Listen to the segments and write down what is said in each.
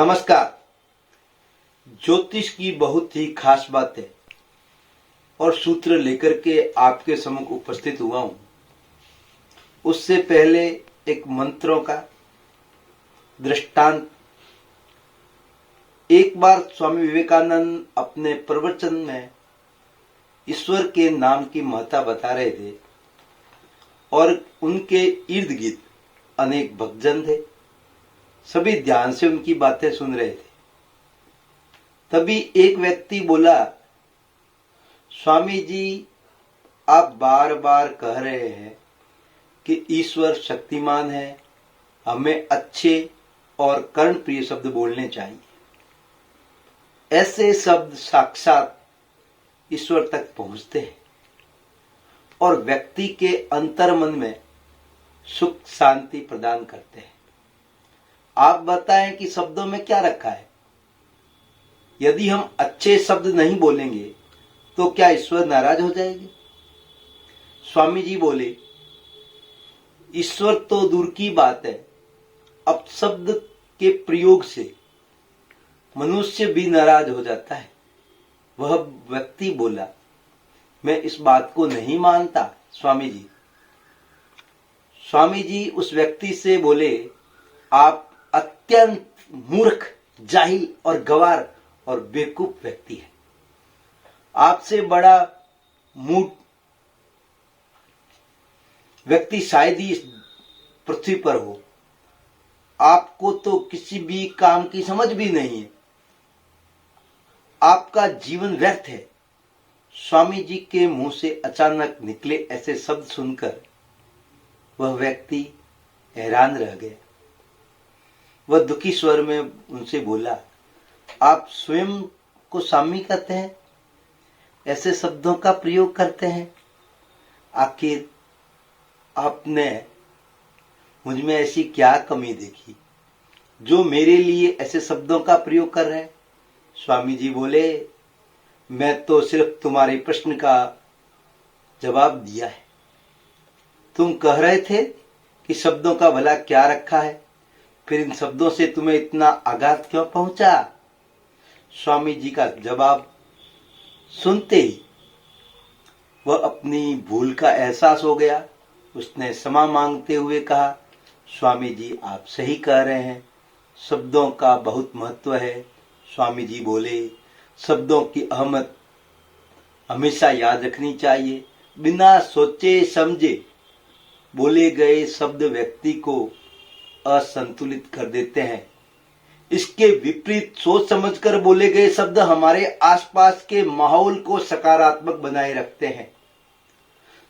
नमस्कार। ज्योतिष की बहुत ही खास बातें और सूत्र लेकर के आपके सम्मुख उपस्थित हुआ हूं। उससे पहले एक मंत्रों का दृष्टांत। एक बार स्वामी विवेकानंद अपने प्रवचन में ईश्वर के नाम की महत्ता बता रहे थे और उनके इर्द गिर्द अनेक भक्तजन थे। सभी ध्यान से उनकी बातें सुन रहे थे। तभी एक व्यक्ति बोला, स्वामी जी, आप बार बार कह रहे हैं कि ईश्वर शक्तिमान है, हमें अच्छे और कर्णप्रिय शब्द बोलने चाहिए। ऐसे शब्द साक्षात ईश्वर तक पहुंचते हैं और व्यक्ति के अंतर्मन में सुख शांति प्रदान करते हैं। आप बताएं कि शब्दों में क्या रखा है। यदि हम अच्छे शब्द नहीं बोलेंगे तो क्या ईश्वर नाराज हो जाएंगे? स्वामी जी बोले, ईश्वर तो दूर की बात है, अब शब्द के प्रयोग से मनुष्य भी नाराज हो जाता है। वह व्यक्ति बोला, मैं इस बात को नहीं मानता स्वामी जी। स्वामी जी उस व्यक्ति से बोले, आप अत्यंत मूर्ख, जाहिल और गवार और बेवकूफ व्यक्ति है। आपसे बड़ा मूर्ख व्यक्ति शायद ही इस पृथ्वी पर हो। आपको तो किसी भी काम की समझ भी नहीं है। आपका जीवन व्यर्थ है। स्वामी जी के मुंह से अचानक निकले ऐसे शब्द सुनकर वह व्यक्ति हैरान रह गया। वह दुखी स्वर में उनसे बोला, आप स्वयं को स्वामी कहते हैं, ऐसे शब्दों का प्रयोग करते हैं। आखिर आपने मुझ में ऐसी क्या कमी देखी जो मेरे लिए ऐसे शब्दों का प्रयोग कर रहे हैं? स्वामी जी बोले, मैं तो सिर्फ तुम्हारे प्रश्न का जवाब दिया है। तुम कह रहे थे कि शब्दों का भला क्या रखा है, फिर इन शब्दों से तुम्हें इतना आघात क्यों पहुंचा? स्वामी जी का जवाब सुनते ही वह अपनी भूल का एहसास हो गया। उसने क्षमा मांगते हुए कहा, स्वामी जी, आप सही कह रहे हैं, शब्दों का बहुत महत्व है। स्वामी जी बोले, शब्दों की अहमियत हमेशा याद रखनी चाहिए। बिना सोचे समझे बोले गए शब्द व्यक्ति को असंतुलित कर देते हैं। इसके विपरीत सोच समझकर बोले गए शब्द हमारे आसपास के माहौल को सकारात्मक बनाए रखते हैं।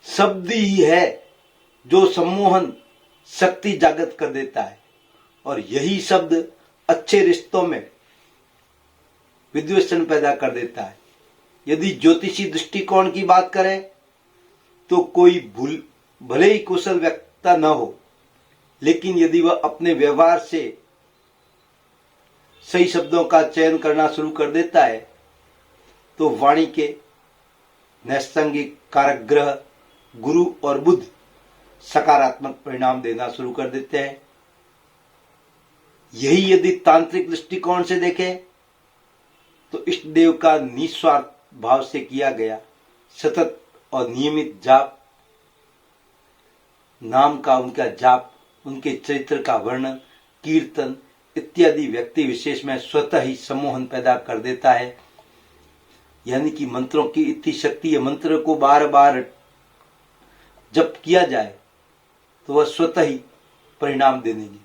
शब्द ही है जो सम्मोहन शक्ति जागृत कर देता है और यही शब्द अच्छे रिश्तों में विद्वेषण पैदा कर देता है। यदि ज्योतिषी दृष्टिकोण की बात करें तो कोई भले ही कुशल व्यक्ति न हो, लेकिन यदि वह अपने व्यवहार से सही शब्दों का चयन करना शुरू कर देता है तो वाणी के नैसर्गिक कारक ग्रह गुरु और बुध सकारात्मक परिणाम देना शुरू कर देते हैं। यही यदि तांत्रिक दृष्टिकोण से देखें तो इष्ट देव का निस्वार्थ भाव से किया गया सतत और नियमित जाप, नाम का उनका जाप, उनके चरित्र का वर्णन, कीर्तन इत्यादि व्यक्ति विशेष में स्वतः ही सम्मोहन पैदा कर देता है। यानी कि मंत्रों की इतनी शक्ति है, मंत्र को बार बार जप किया जाए तो वह स्वतः ही परिणाम देने की।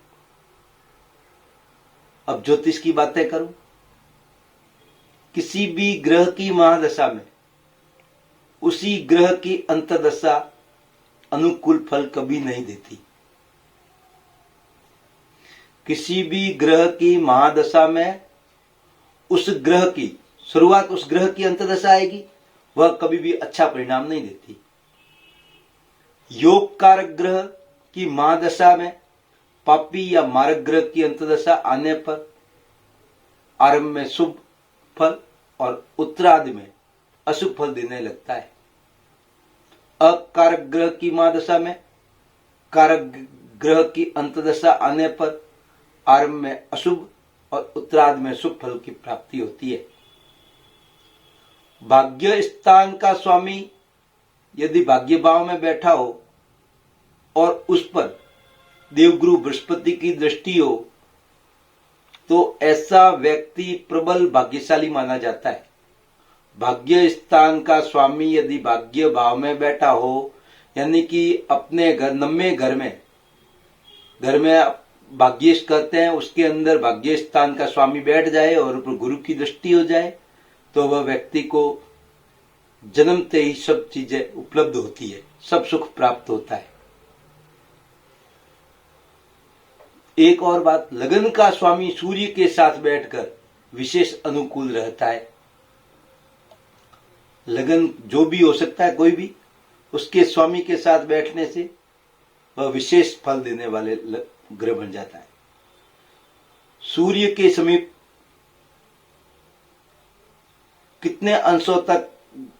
अब ज्योतिष की बातें करूं। किसी भी ग्रह की महादशा में उसी ग्रह की अंतर्दशा अनुकूल फल कभी नहीं देती। किसी भी ग्रह की महादशा में उस ग्रह की शुरुआत, उस ग्रह की अंतर्दशा आएगी, वह कभी भी अच्छा परिणाम नहीं देती। योग कारक ग्रह की महादशा में पापी या मारक ग्रह की अंतर्दशा आने पर आरंभ में शुभ फल और उत्तरार्ध में अशुभ फल देने लगता है। अकारक ग्रह की महादशा में कारक ग्रह की अंतर्दशा आने पर आरंभ में अशुभ और उत्तरार्ध में शुभ फल की प्राप्ति होती है। भाग्य स्थान का स्वामी यदि भाग्य भाव में बैठा हो और उस पर देवगुरु बृहस्पति की दृष्टि हो तो ऐसा व्यक्ति प्रबल भाग्यशाली माना जाता है। भाग्य स्थान का स्वामी यदि भाग्य भाव में बैठा हो, यानी कि अपने घर नम्मे घर में भाग्येश कहते हैं, उसके अंदर भाग्य स्थान का स्वामी बैठ जाए और गुरु की दृष्टि हो जाए तो वह व्यक्ति को जन्मते ही सब चीजें उपलब्ध होती है, सब सुख प्राप्त होता है। एक और बात, लगन का स्वामी सूर्य के साथ बैठकर विशेष अनुकूल रहता है। लगन जो भी हो सकता है, कोई भी, उसके स्वामी के साथ बैठने से वह विशेष फल देने वाले ग्रह बन जाता है। सूर्य के समीप कितने अंशों तक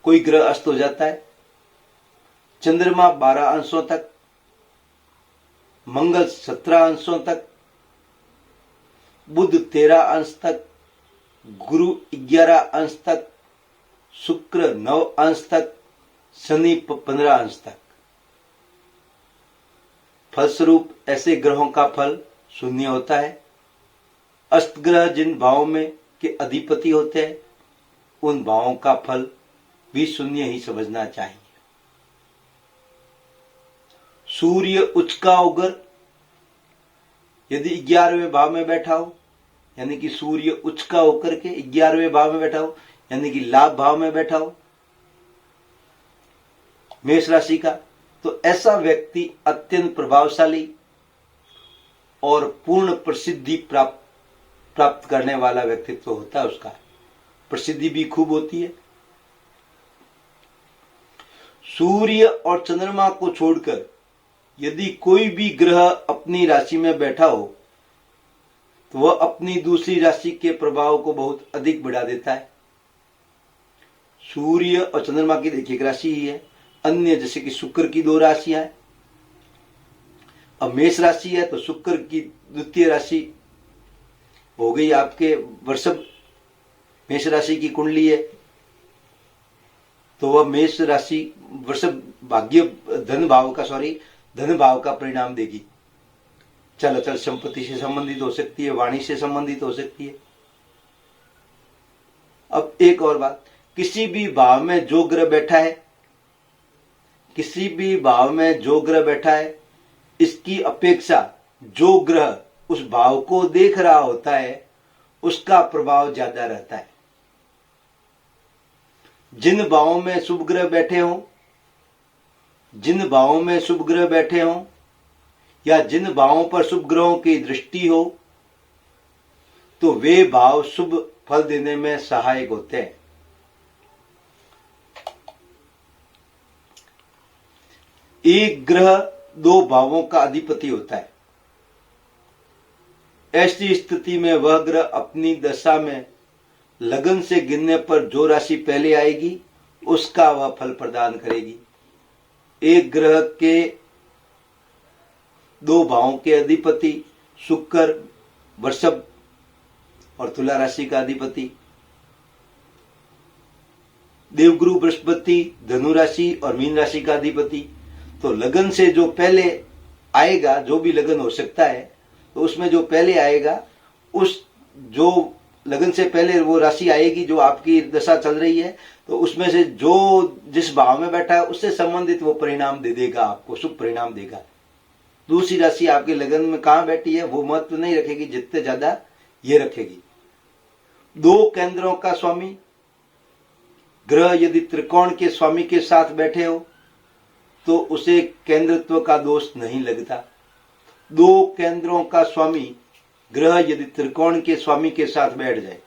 कोई ग्रह अस्त हो जाता है? चंद्रमा 12 अंशों तक, मंगल 17 अंशों तक, बुध 13 अंश तक, गुरु 11 अंश तक, शुक्र 9 अंश तक, शनि 15 अंश तक। फलस्वरूप ऐसे ग्रहों का फल शून्य होता है। अष्ट ग्रह जिन भावों में के अधिपति होते हैं उन भावों का फल भी शून्य ही समझना चाहिए। सूर्य उच्च का उगर यदि 11वें भाव में बैठा हो, यानी कि सूर्य उच्च का होकर के 11वें भाव में बैठा हो, यानी कि लाभ भाव में बैठा हो मेष राशि का, तो ऐसा व्यक्ति अत्यंत प्रभावशाली और पूर्ण प्रसिद्धि प्राप्त करने वाला व्यक्तित्व होता है। उसका प्रसिद्धि भी खूब होती है। सूर्य और चंद्रमा को छोड़कर यदि कोई भी ग्रह अपनी राशि में बैठा हो तो वह अपनी दूसरी राशि के प्रभाव को बहुत अधिक बढ़ा देता है। सूर्य और चंद्रमा की देखिए एक राशि ही है, अन्य जैसे कि शुक्र की 2 राशियां हैं। अब मेष राशि है तो शुक्र की द्वितीय राशि हो गई आपके वृषभ, मेष राशि की कुंडली है तो वह मेष राशि वृषभ भाग्य धन भाव का परिणाम देगी। चल अचल संपत्ति से संबंधित हो सकती है, वाणी से संबंधित हो सकती है। अब एक और बात, किसी भी भाव में जो ग्रह बैठा है, इसकी अपेक्षा जो ग्रह उस भाव को देख रहा होता है उसका प्रभाव ज्यादा रहता है। जिन भावों में शुभ ग्रह बैठे हों या जिन भावों पर शुभ ग्रहों की दृष्टि हो तो वे भाव शुभ फल देने में सहायक होते हैं। एक ग्रह 2 भावों का अधिपति होता है। ऐसी स्थिति में वह ग्रह अपनी दशा में लगन से गिनने पर जो राशि पहले आएगी उसका वह फल प्रदान करेगी। एक ग्रह के 2 भावों के अधिपति शुक्र वृषभ और तुला राशि का अधिपति, देवगुरु बृहस्पति धनु राशि और मीन राशि का अधिपति। तो लगन से जो पहले आएगा, जो भी लगन हो सकता है, तो उसमें जो पहले आएगा, उस जो लगन से पहले वो राशि आएगी जो आपकी दशा चल रही है, तो उसमें से जो जिस भाव में बैठा है उससे संबंधित वो परिणाम दे देगा, आपको शुभ परिणाम देगा। दूसरी राशि आपके लगन में कहां बैठी है वो महत्व नहीं रखेगी, जितने ज्यादा ये रखेगी। 2 केंद्रों का स्वामी ग्रह यदि त्रिकोण के स्वामी के साथ बैठे हो तो उसे केंद्रत्व का दोष नहीं लगता। 2 केंद्रों का स्वामी ग्रह यदि त्रिकोण के स्वामी के साथ बैठ जाए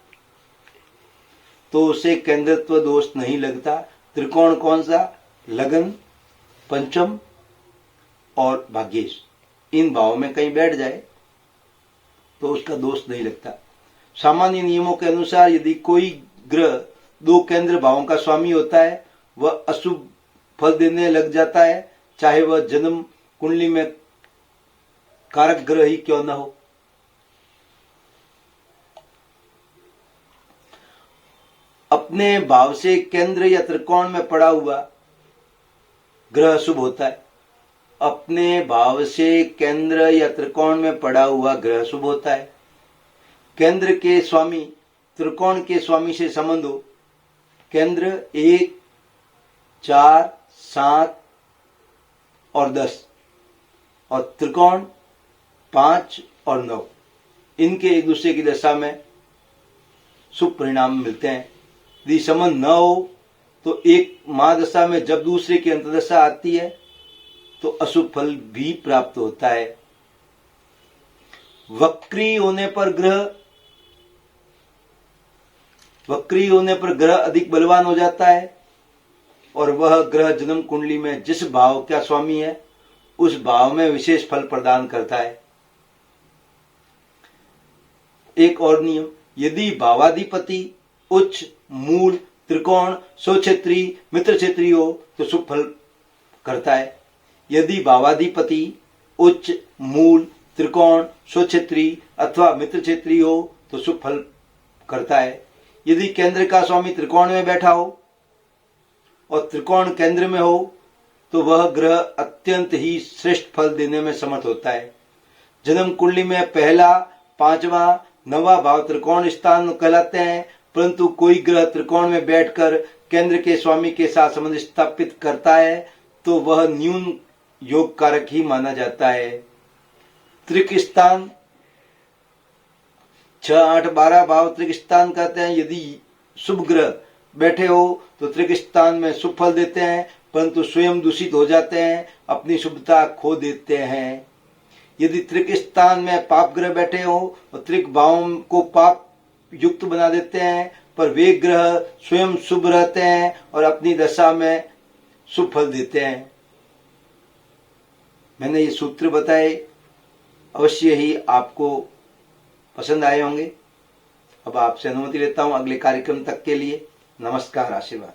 तो उसे केंद्रत्व दोष नहीं लगता। त्रिकोण कौन सा? लगन, पंचम और भाग्येश, इन भावों में कहीं बैठ जाए तो उसका दोष नहीं लगता। सामान्य नियमों के अनुसार यदि कोई ग्रह 2 केंद्र भावों का स्वामी होता है वह अशुभ फल देने लग जाता है, चाहे वह जन्म कुंडली में कारक ग्रह ही क्यों न हो। अपने भाव से केंद्र या त्रिकोण में पड़ा हुआ ग्रह शुभ होता है। अपने भाव से केंद्र या त्रिकोण में पड़ा हुआ ग्रह शुभ होता है। केंद्र के स्वामी त्रिकोण के स्वामी से संबंध हो। केंद्र 1, 4, 7 और 10 और त्रिकोण 5 और 9, इनके एक दूसरे की दशा में शुभ परिणाम मिलते हैं। यदि संबंध न हो तो एक महादशा में जब दूसरे की अंतर्दशा आती है तो अशुभ फल भी प्राप्त होता है। वक्री होने पर ग्रह अधिक बलवान हो जाता है और वह ग्रह जन्म कुंडली में जिस भाव का स्वामी है उस भाव में विशेष फल प्रदान करता है। एक और नियम, यदि भावाधिपति उच्च, मूल, त्रिकोण, स्वक्षेत्री, मित्र क्षेत्री हो तो शुभ फल करता है। यदि भावाधिपति उच्च, मूल, त्रिकोण, स्वक्षेत्री अथवा मित्र क्षेत्री हो तो शुभ फल करता है। यदि केंद्र का स्वामी त्रिकोण में बैठा हो और त्रिकोण केंद्र में हो तो वह ग्रह अत्यंत ही श्रेष्ठ फल देने में समर्थ होता है। जन्म कुंडली में पहला, 5वां, 9वां भाव त्रिकोण स्थान कहलाते हैं, परंतु कोई ग्रह त्रिकोण में बैठकर केंद्र के स्वामी के साथ संबंध स्थापित करता है तो वह न्यून योग कारक ही माना जाता है। त्रिक स्थान 6, 8, 12 भाव त्रिक स्थान कहते हैं। यदि शुभ ग्रह बैठे हो तो त्रिक स्थान में शुभ फल देते हैं, परंतु स्वयं दूषित हो जाते हैं, अपनी शुभता खो देते हैं। यदि त्रिक स्थान में पाप ग्रह बैठे हो और त्रिक भावों को पाप युक्त बना देते हैं, पर वे ग्रह स्वयं शुभ रहते हैं और अपनी दशा में शुभ फल देते हैं। मैंने ये सूत्र बताए, अवश्य ही आपको पसंद आए होंगे। अब आपसे अनुमति लेता हूं अगले कार्यक्रम तक के लिए। नमस्कार, आशीर्वाद।